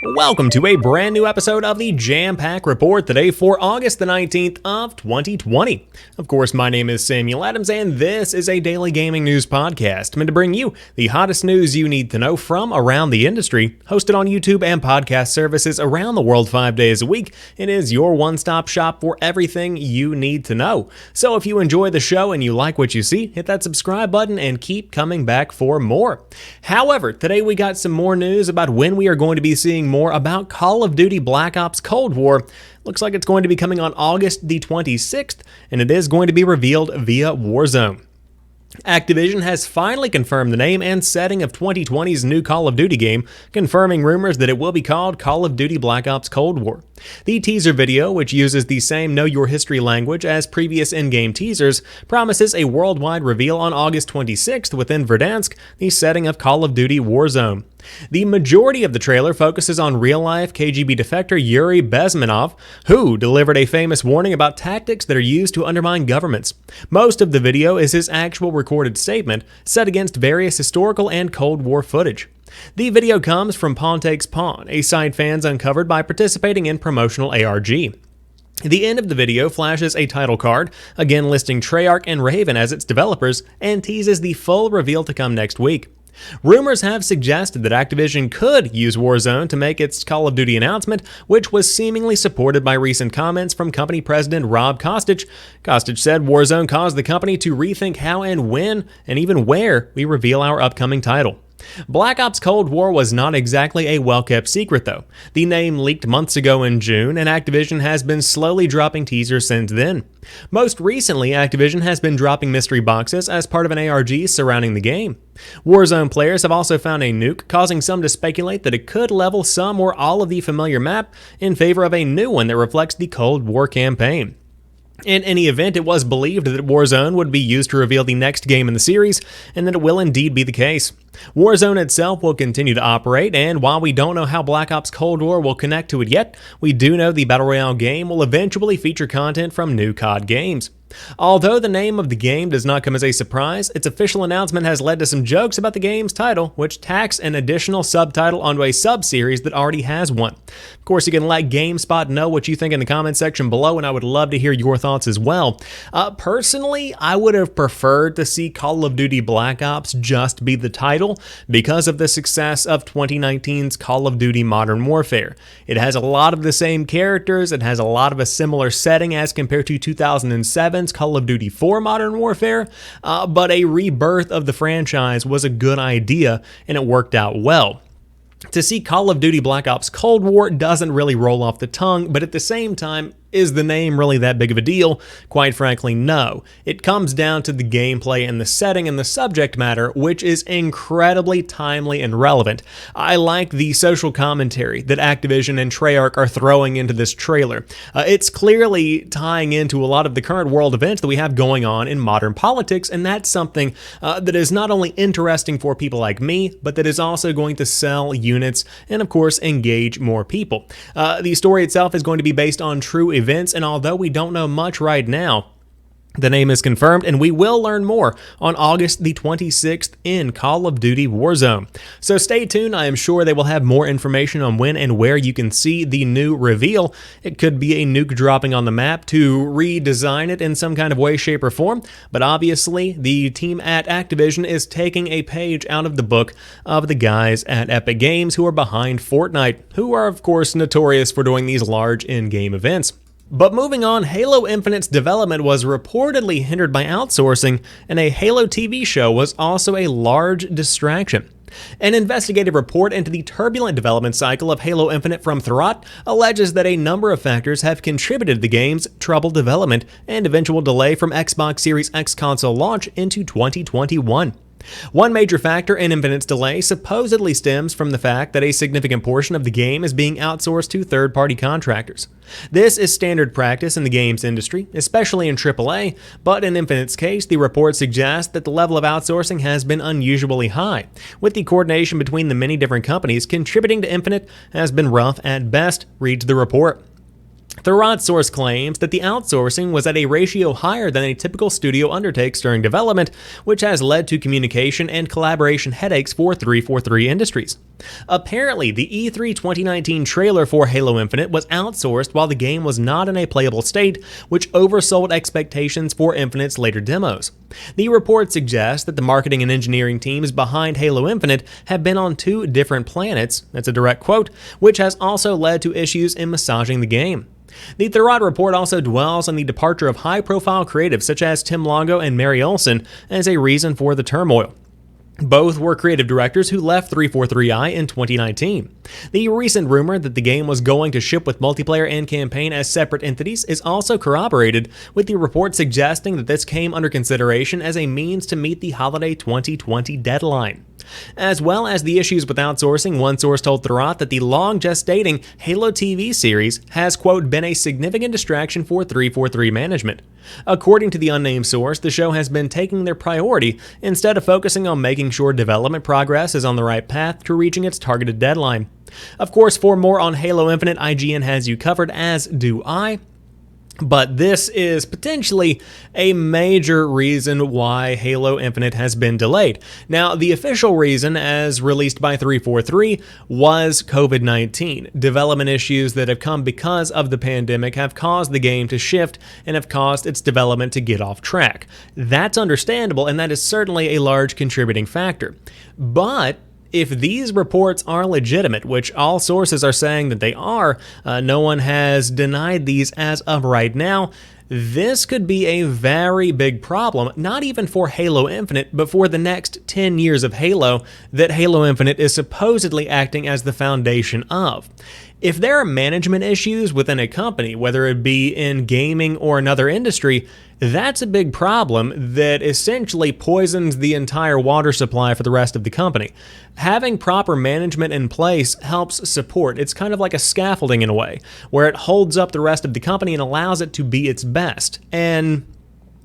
Welcome to a brand new episode of the Jampack Report today for August the 19th of 2020. Of course, my name is Samuel Adams and this is a daily gaming news podcast meant to bring you the hottest news you need to know from around the industry. Hosted on YouTube and podcast services around the world 5 days a week, it is your one-stop shop for everything you need to know. So if you enjoy the show and you like what you see, hit that subscribe button and keep coming back for more. However, today we got some more news about when we are going to be seeing more about Call of Duty Black Ops Cold War. Looks like it's going to be coming on August the 26th, and it is going to be revealed via Warzone. Activision has finally confirmed the name and setting of 2020's new Call of Duty game, confirming rumors that it will be called Call of Duty Black Ops Cold War. The teaser video, which uses the same Know Your History language as previous in-game teasers, promises a worldwide reveal on August 26th within Verdansk, the setting of Call of Duty Warzone. The majority of the trailer focuses on real-life KGB defector Yuri Bezmenov, who delivered a famous warning about tactics that are used to undermine governments. Most of the video is his actual recorded statement, set against various historical and Cold War footage. The video comes from Pontake's Pawn, a site fans uncovered by participating in promotional ARG. The end of the video flashes a title card, again listing Treyarch and Raven as its developers, and teases the full reveal to come next week. Rumors have suggested that Activision could use Warzone to make its Call of Duty announcement, which was seemingly supported by recent comments from company president Rob Kostic. Kostic said Warzone caused the company to rethink how and when, and even where, we reveal our upcoming title. Black Ops Cold War was not exactly a well-kept secret, though. The name leaked months ago in June, and Activision has been slowly dropping teasers since then. Most recently, Activision has been dropping mystery boxes as part of an ARG surrounding the game. Warzone players have also found a nuke, causing some to speculate that it could level some or all of the familiar map in favor of a new one that reflects the Cold War campaign. In any event, it was believed that Warzone would be used to reveal the next game in the series, and that it will indeed be the case. Warzone itself will continue to operate, and while we don't know how Black Ops Cold War will connect to it yet, we do know the Battle Royale game will eventually feature content from new COD games. Although the name of the game does not come as a surprise, its official announcement has led to some jokes about the game's title, which tacks an additional subtitle onto a sub-series that already has one. Of course, you can let GameSpot know what you think in the comment section below, and I would love to hear your thoughts as well. Personally, I would have preferred to see Call of Duty Black Ops just be the title because of the success of 2019's Call of Duty Modern Warfare. It has a lot of the same characters, it has a lot of a similar setting as compared to 2007's Call of Duty 4 Modern Warfare, but a rebirth of the franchise was a good idea and it worked out well. To see Call of Duty Black Ops Cold War doesn't really roll off the tongue, but at the same time, is the name really that big of a deal? Quite frankly, no. It comes down to the gameplay and the setting and the subject matter, which is incredibly timely and relevant. I like the social commentary that Activision and Treyarch are throwing into this trailer. It's clearly tying into a lot of the current world events that we have going on in modern politics, and that's something that is not only interesting for people like me, but that is also going to sell units and, of course, engage more people. The story itself is going to be based on true events, and although we don't know much right now, the name is confirmed, and we will learn more on August the 26th in Call of Duty Warzone. So stay tuned. I am sure they will have more information on when and where you can see the new reveal. It could be a nuke dropping on the map to redesign it in some kind of way, shape, or form, but obviously the team at Activision is taking a page out of the book of the guys at Epic Games who are behind Fortnite, who are of course notorious for doing these large in-game events. But moving on, Halo Infinite's development was reportedly hindered by outsourcing, and a Halo TV show was also a large distraction. An investigative report into the turbulent development cycle of Halo Infinite from Thurrott alleges that a number of factors have contributed to the game's troubled development and eventual delay from Xbox Series X console launch into 2021. One major factor in Infinite's delay supposedly stems from the fact that a significant portion of the game is being outsourced to third-party contractors. This is standard practice in the games industry, especially in AAA, but in Infinite's case, the report suggests that the level of outsourcing has been unusually high, with the coordination between the many different companies contributing to Infinite has been rough at best, reads the report. Thurrott's source claims that the outsourcing was at a ratio higher than a typical studio undertakes during development, which has led to communication and collaboration headaches for 343 Industries. Apparently, the E3 2019 trailer for Halo Infinite was outsourced while the game was not in a playable state, which oversold expectations for Infinite's later demos. The report suggests that the marketing and engineering teams behind Halo Infinite have been on 2 different planets, that's a direct quote, which has also led to issues in massaging the game. The Thurrott report also dwells on the departure of high-profile creatives such as Tim Longo and Mary Olsen as a reason for the turmoil. Both were creative directors who left 343i in 2019. The recent rumor that the game was going to ship with multiplayer and campaign as separate entities is also corroborated, with the report suggesting that this came under consideration as a means to meet the holiday 2020 deadline. As well as the issues with outsourcing, one source told Thurrott that the long-gestating Halo TV series has, quote, been a significant distraction for 343 management. According to the unnamed source, the show has been taking their priority instead of focusing on making sure development progress is on the right path to reaching its targeted deadline. Of course, for more on Halo Infinite, IGN has you covered, as do I. But this is potentially a major reason why Halo Infinite has been delayed. Now, the official reason, as released by 343, was COVID-19. Development issues that have come because of the pandemic have caused the game to shift and have caused its development to get off track. That's understandable, and that is certainly a large contributing factor. But if these reports are legitimate, which all sources are saying that they are, no one has denied these as of right now, this could be a very big problem, not even for Halo Infinite, but for the next 10 years of Halo that Halo Infinite is supposedly acting as the foundation of. If there are management issues within a company, whether it be in gaming or another industry, that's a big problem that essentially poisons the entire water supply for the rest of the company. Having proper management in place helps support. It's kind of like a scaffolding in a way, where it holds up the rest of the company and allows it to be its best. And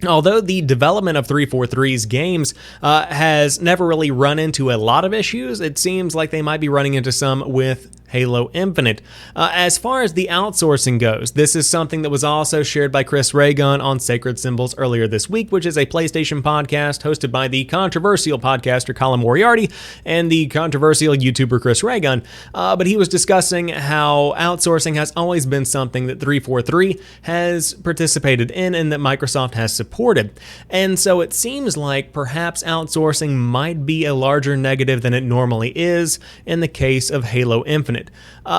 although the development of 343's games has never really run into a lot of issues, it seems like they might be running into some with Halo Infinite. As far as the outsourcing goes, this is something that was also shared by Chris Ray-Gun on Sacred Symbols earlier this week, which is a PlayStation podcast hosted by the controversial podcaster Colin Moriarty and the controversial YouTuber Chris Ray-Gun. But he was discussing how outsourcing has always been something that 343 has participated in and that Microsoft has supported. And so it seems like perhaps outsourcing might be a larger negative than it normally is in the case of Halo Infinite.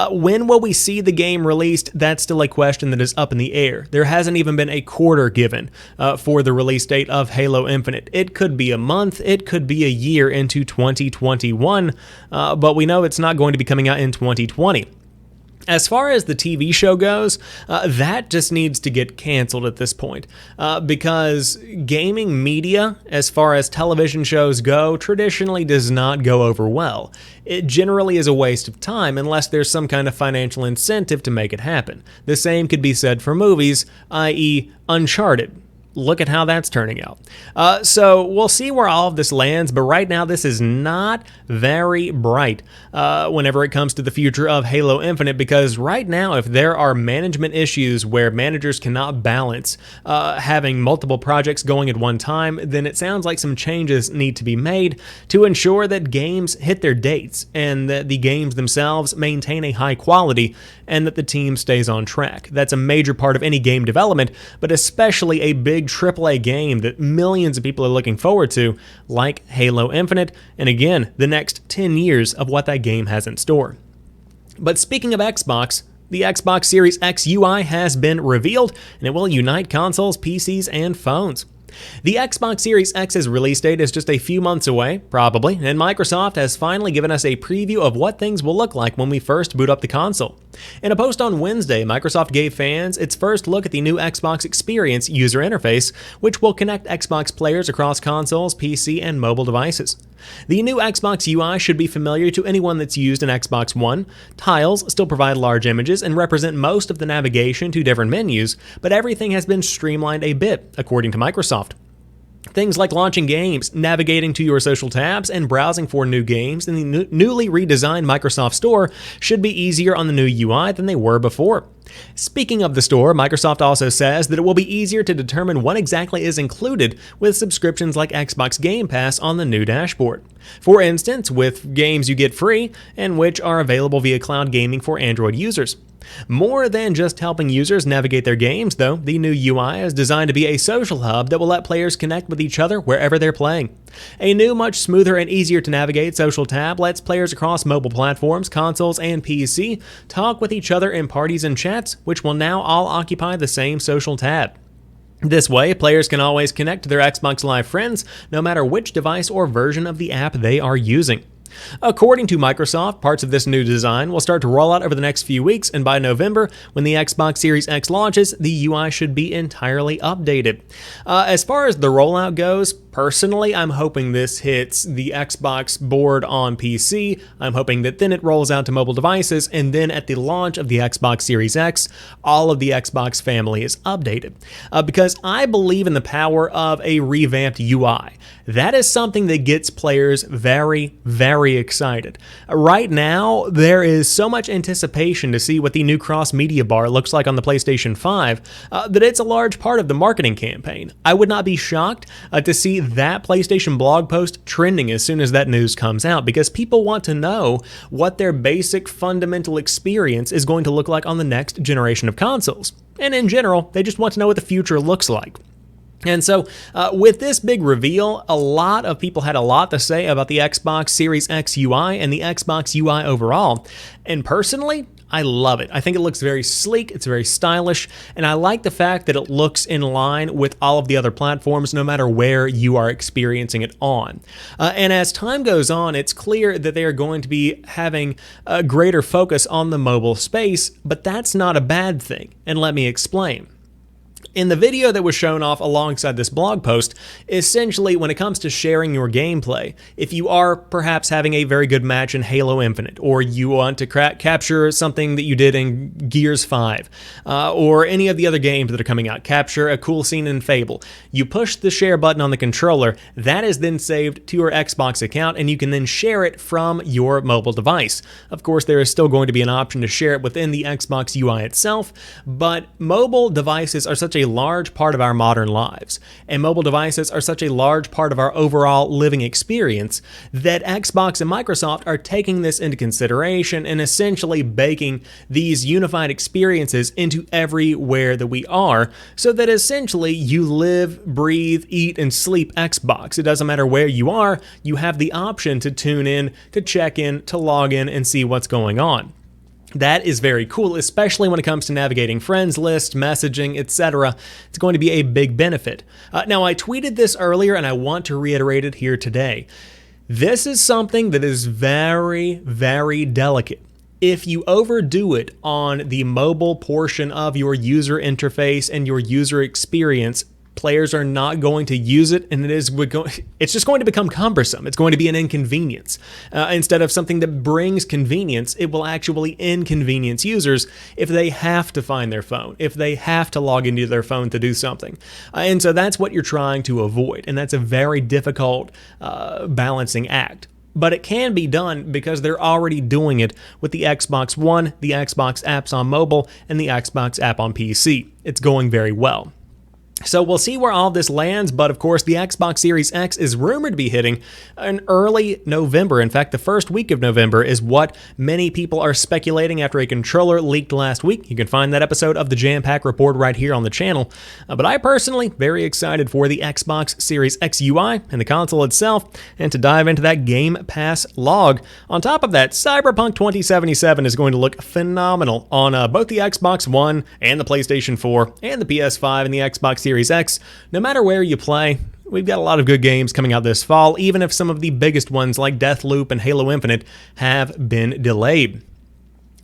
When will we see the game released? That's still a question that is up in the air. There hasn't even been a quarter given for the release date of Halo Infinite. It could be a month, it could be a year into 2021, but we know it's not going to be coming out in 2020. As far as the TV show goes, that just needs to get canceled at this point, because gaming media, as far as television shows go, traditionally does not go over well. It generally is a waste of time unless there's some kind of financial incentive to make it happen. The same could be said for movies, i.e. Uncharted. Look at how that's turning out. So we'll see where all of this lands, but right now this is not very bright whenever it comes to the future of Halo Infinite, because right now if there are management issues where managers cannot balance having multiple projects going at one time, then it sounds like some changes need to be made to ensure that games hit their dates and that the games themselves maintain a high quality and that the team stays on track. That's a major part of any game development, but especially a big AAA game that millions of people are looking forward to, like Halo Infinite, and again, the next 10 years of what that game has in store. But speaking of Xbox, the Xbox Series X UI has been revealed, and it will unite consoles, PCs, and phones. The Xbox Series X's release date is just a few months away, probably, and Microsoft has finally given us a preview of what things will look like when we first boot up the console. In a post on Wednesday, Microsoft gave fans its first look at the new Xbox Experience user interface, which will connect Xbox players across consoles, PC, and mobile devices. The new Xbox UI should be familiar to anyone that's used an Xbox One. Tiles still provide large images and represent most of the navigation to different menus, but everything has been streamlined a bit, according to Microsoft. Things like launching games, navigating to your social tabs, and browsing for new games in the newly redesigned Microsoft Store should be easier on the new UI than they were before. Speaking of the store, Microsoft also says that it will be easier to determine what exactly is included with subscriptions like Xbox Game Pass on the new dashboard. For instance, with games you get free and which are available via cloud gaming for Android users. More than just helping users navigate their games, though, the new UI is designed to be a social hub that will let players connect with each other wherever they're playing. A new, much smoother and easier to navigate social tab lets players across mobile platforms, consoles, and PC talk with each other in parties and chats, which will now all occupy the same social tab. This way, players can always connect to their Xbox Live friends, no matter which device or version of the app they are using. According to Microsoft, parts of this new design will start to roll out over the next few weeks, and by November, when the Xbox Series X launches, the UI should be entirely updated. As far as the rollout goes, personally, I'm hoping this hits the Xbox board on PC. I'm hoping that then it rolls out to mobile devices, and then at the launch of the Xbox Series X, all of the Xbox family is updated. Because I believe in the power of a revamped UI. That is something that gets players very, very excited. Right now, there is so much anticipation to see what the new cross-media bar looks like on the PlayStation 5 that it's a large part of the marketing campaign. I would not be shocked to see that PlayStation blog post trending as soon as that news comes out, because people want to know what their basic fundamental experience is going to look like on the next generation of consoles. And in general, they just want to know what the future looks like. And so, with this big reveal, a lot of people had a lot to say about the Xbox Series X UI and the Xbox UI overall. And personally, I love it. I think it looks very sleek, it's very stylish, and I like the fact that it looks in line with all of the other platforms, no matter where you are experiencing it on. And as time goes on, it's clear that they are going to be having a greater focus on the mobile space, but that's not a bad thing, and let me explain. In the video that was shown off alongside this blog post, essentially when it comes to sharing your gameplay, if you are perhaps having a very good match in Halo Infinite, or you want to capture something that you did in Gears 5, or any of the other games that are coming out, capture a cool scene in Fable, you push the share button on the controller, that is then saved to your Xbox account, and you can then share it from your mobile device. Of course, there is still going to be an option to share it within the Xbox UI itself, but mobile devices are such a large part of our modern lives, and mobile devices are such a large part of our overall living experience that Xbox and Microsoft are taking this into consideration and essentially baking these unified experiences into everywhere that we are, so that essentially you live, breathe, eat, and sleep Xbox. It doesn't matter where you are, you have the option to tune in, to check in, to log in, and see what's going on. That is very cool, especially when it comes to navigating friends lists, messaging, etc. It's going to be a big benefit. Now, I tweeted this earlier, and I want to reiterate it here today. This is something that is very, very delicate. If you overdo it on the mobile portion of your user interface and your user experience, players are not going to use it, and it's just going to become cumbersome. It's going to be an inconvenience. Instead of something that brings convenience, it will actually inconvenience users if they have to find their phone, if they have to log into their phone to do something. And so that's what you're trying to avoid, and that's a very difficult balancing act. But it can be done because they're already doing it with the Xbox One, the Xbox apps on mobile, and the Xbox app on PC. It's going very well. So we'll see where all this lands, but of course the Xbox Series X is rumored to be hitting in early November. In fact, the first week of November is what many people are speculating after a controller leaked last week. You can find that episode of the Jampack Report right here on the channel. But I personally very excited for the Xbox Series X UI and the console itself, and to dive into that Game Pass log. On top of that, Cyberpunk 2077 is going to look phenomenal on both the Xbox One and the PlayStation 4 and the PS5 and the Xbox Series X. No matter where you play, we've got a lot of good games coming out this fall, even if some of the biggest ones like Deathloop and Halo Infinite have been delayed.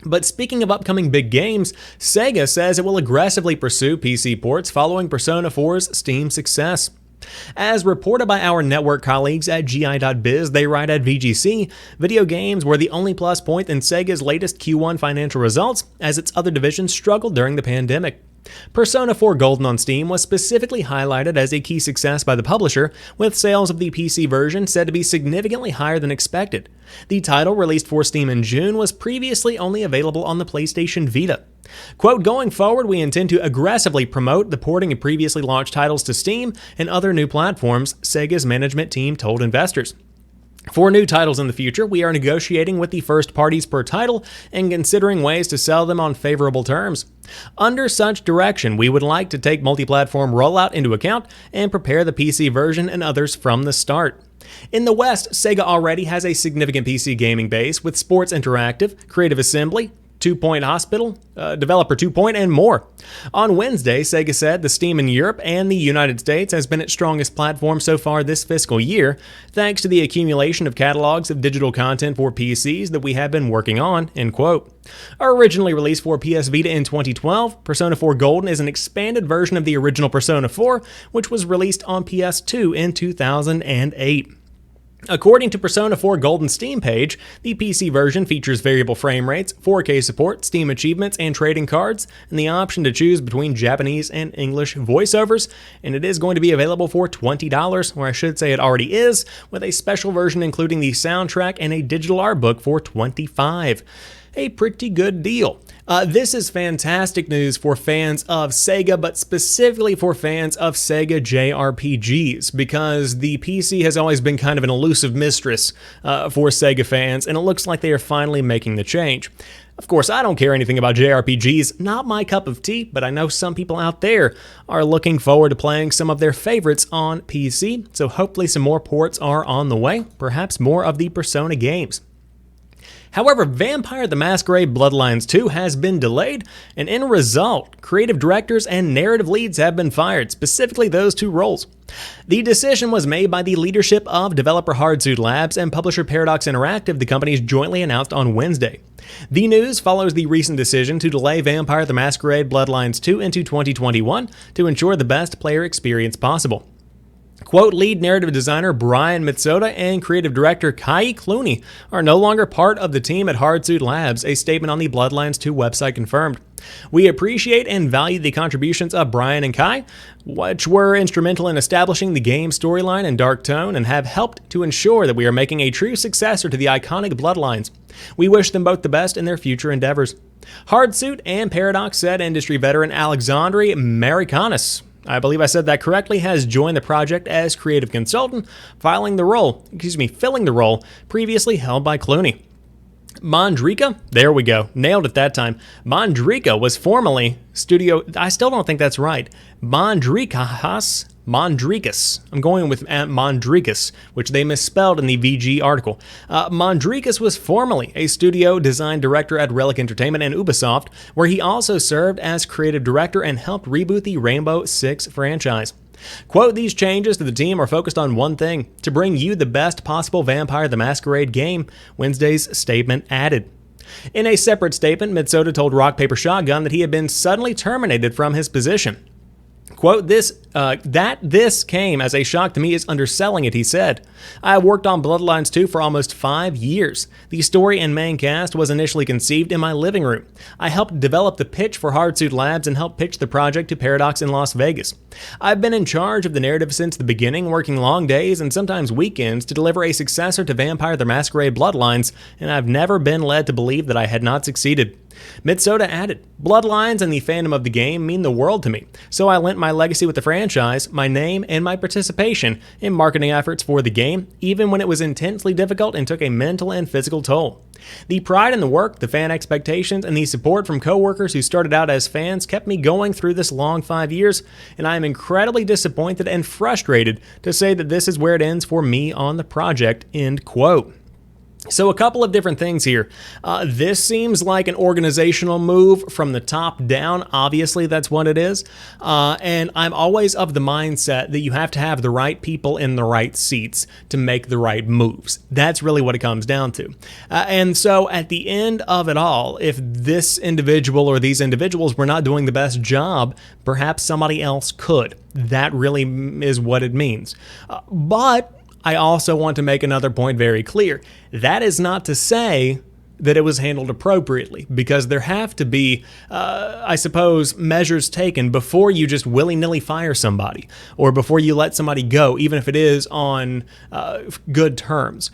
But speaking of upcoming big games, Sega says it will aggressively pursue PC ports following Persona 4's Steam success. As reported by our network colleagues at gi.biz, they write at VGC, video games were the only plus point in Sega's latest Q1 financial results, as its other divisions struggled during the pandemic. Persona 4 Golden on Steam was specifically highlighted as a key success by the publisher, with sales of the PC version said to be significantly higher than expected. The title, released for Steam in June, was previously only available on the PlayStation Vita. Quote, going forward, we intend to aggressively promote the porting of previously launched titles to Steam and other new platforms, Sega's management team told investors. For new titles in the future, we are negotiating with the first parties per title and considering ways to sell them on favorable terms. Under such direction, we would like to take multi-platform rollout into account and prepare the PC version and others from the start. In the West, Sega already has a significant PC gaming base with Sports Interactive, Creative Assembly, 2 Point Hospital, Developer 2 Point, and more. On Wednesday, Sega said the Steam in Europe and the United States has been its strongest platform so far this fiscal year, thanks to the accumulation of catalogs of digital content for PCs that we have been working on, end quote. Originally released for PS Vita in 2012, Persona 4 Golden is an expanded version of the original Persona 4, which was released on PS2 in 2008. According to Persona 4 Golden Steam page, the PC version features variable frame rates, 4K support, Steam achievements, and trading cards, and the option to choose between Japanese and English voiceovers, and it is going to be available for $20, or I should say it already is, with a special version including the soundtrack and a digital art book for $25. A pretty good deal. This is fantastic news for fans of Sega, but specifically for fans of Sega JRPGs, because the PC has always been kind of an elusive mistress for Sega fans, and it looks like they are finally making the change. Of course, I don't care anything about JRPGs, not my cup of tea, but I know some people out there are looking forward to playing some of their favorites on PC, so hopefully some more ports are on the way, perhaps more of the Persona games. However, Vampire the Masquerade Bloodlines 2 has been delayed, and in result, creative directors and narrative leads have been fired, specifically those two roles. The decision was made by the leadership of developer Hardsuit Labs and publisher Paradox Interactive, the companies jointly announced on Wednesday. The news follows the recent decision to delay Vampire the Masquerade Bloodlines 2 into 2021 to ensure the best player experience possible. Quote, lead narrative designer Brian Mitsoda and creative director Kai Clooney are no longer part of the team at Hardsuit Labs, a statement on the Bloodlines 2 website confirmed. We appreciate and value the contributions of Brian and Kai, which were instrumental in establishing the game's storyline and dark tone and have helped to ensure that we are making a true successor to the iconic Bloodlines. We wish them both the best in their future endeavors. Hardsuit and Paradox said industry veteran Alexandre Marikanis, I believe I said that correctly, has joined the project as creative consultant, filling the role previously held by Clooney. Mondrika, there we go, nailed it that time. Mondrika was formerly studio, I still don't think that's right, Mondrikas, I'm going with Mondrikas, which they misspelled in the VG article. Mondrikas was formerly a studio design director at Relic Entertainment and Ubisoft, where he also served as creative director and helped reboot the Rainbow Six franchise. Quote, these changes to the team are focused on one thing, to bring you the best possible Vampire the Masquerade game, Wednesday's statement added. In a separate statement, Mitsoda told Rock Paper Shotgun that he had been suddenly terminated from his position. Quote, this came as a shock to me is underselling it, he said. I worked on Bloodlines 2 for almost 5 years. The story and main cast was initially conceived in my living room. I helped develop the pitch for Hardsuit Labs and helped pitch the project to Paradox in Las Vegas. I've been in charge of the narrative since the beginning, working long days and sometimes weekends to deliver a successor to Vampire the Masquerade Bloodlines, and I've never been led to believe that I had not succeeded. Mitsoda added, Bloodlines and the fandom of the game mean the world to me, so I lent my legacy with the franchise, my name, and my participation in marketing efforts for the game, even when it was intensely difficult and took a mental and physical toll. The pride in the work, the fan expectations, and the support from coworkers who started out as fans kept me going through this long 5 years, and I am incredibly disappointed and frustrated to say that this is where it ends for me on the project, end quote. So a couple of different things here. This seems like an organizational move from the top down. Obviously, that's what it is. And I'm always of the mindset that you have to have the right people in the right seats to make the right moves. That's really what it comes down to. And so at the end of it all, if this individual or these individuals were not doing the best job, perhaps somebody else could. That really is what it means. But I also want to make another point very clear. That is not to say that it was handled appropriately, because there have to be, I suppose, measures taken before you just willy-nilly fire somebody, or before you let somebody go, even if it is on good terms.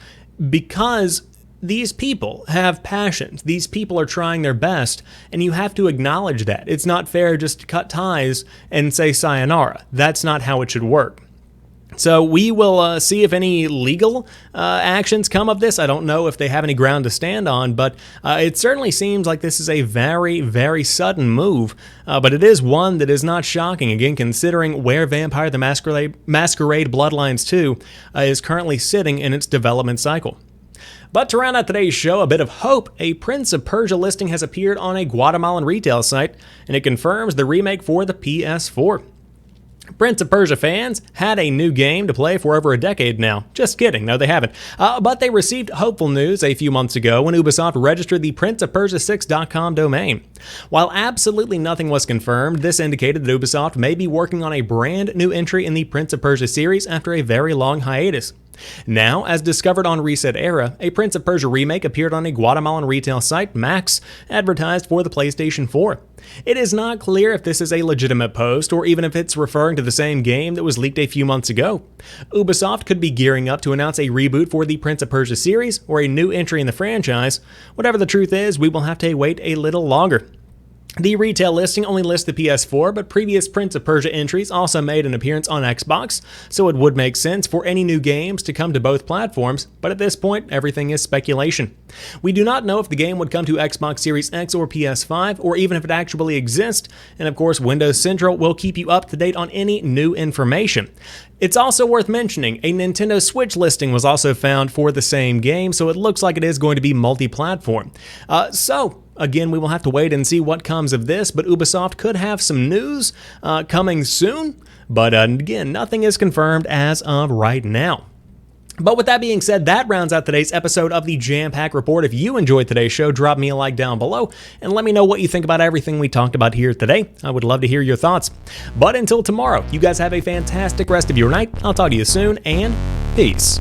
Because these people have passions. These people are trying their best, and you have to acknowledge that. It's not fair just to cut ties and say sayonara. That's not how it should work. So we will see if any legal actions come of this. I don't know if they have any ground to stand on, but it certainly seems like this is a very, very sudden move. But it is one that is not shocking, again, considering where Vampire the Masquerade Bloodlines 2 is currently sitting in its development cycle. But to round out today's show, a bit of hope, a Prince of Persia listing has appeared on a Guatemalan retail site, and it confirms the remake for the PS4. Prince of Persia fans had a new game to play for over a decade now. Just kidding, no they haven't. But they received hopeful news a few months ago when Ubisoft registered the princeofpersia6.com domain. While absolutely nothing was confirmed, this indicated that Ubisoft may be working on a brand new entry in the Prince of Persia series after a very long hiatus. Now, as discovered on Reset Era, a Prince of Persia remake appeared on a Guatemalan retail site, Max, advertised for the PlayStation 4. It is not clear if this is a legitimate post or even if it's referring to the same game that was leaked a few months ago. Ubisoft could be gearing up to announce a reboot for the Prince of Persia series or a new entry in the franchise. Whatever the truth is, we will have to wait a little longer. The retail listing only lists the PS4, but previous Prince of Persia entries also made an appearance on Xbox, so it would make sense for any new games to come to both platforms, but at this point, everything is speculation. We do not know if the game would come to Xbox Series X or PS5, or even if it actually exists, and of course, Windows Central will keep you up to date on any new information. It's also worth mentioning, a Nintendo Switch listing was also found for the same game, so it looks like it is going to be multi-platform. Again, we will have to wait and see what comes of this, but Ubisoft could have some news coming soon. But again, nothing is confirmed as of right now. But with that being said, that rounds out today's episode of the Jampack Report. If you enjoyed today's show, drop me a like down below and let me know what you think about everything we talked about here today. I would love to hear your thoughts. But until tomorrow, you guys have a fantastic rest of your night. I'll talk to you soon, and peace.